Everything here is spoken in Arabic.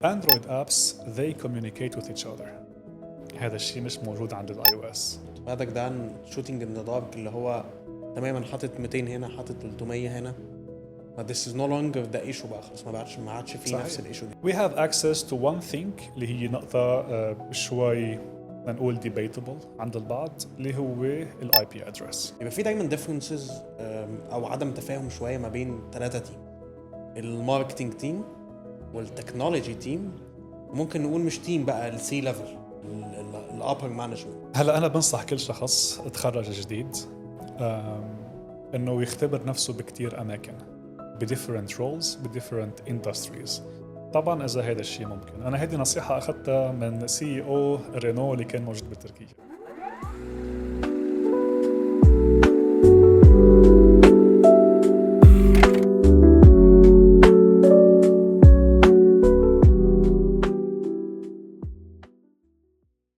Android apps they communicate with each other. هذا الشيء مش موجود عند الاي او اس. هذا جدعان شوتينج ان ذا دارك اللي هو تماما حاطط 200 هنا حاطط 300 هنا. but this is no longer the issue بقى خلاص ما عادش في صحيح. نفس الايشو دي. We have access to one thing اللي هي نقطة شوي نقول debatable عند البعض اللي هو الاي بي ادرس. يبقى في دايما differences او عدم تفاهم شويه ما بين 3 تيم، الماركتينج تيم والتكنولوجي تيم، ممكن نقول مش تيم بقى السي ليفل الابر مانجمنت. هلا انا بنصح كل شخص تخرج جديد انه يختبر نفسه بكتير اماكن بديفرنت رولز بديفرنت اندستريز. طبعا اذا هذا الشيء ممكن. انا هذه نصيحه اخذتها من سي او رينو اللي كان موجود بتركيا.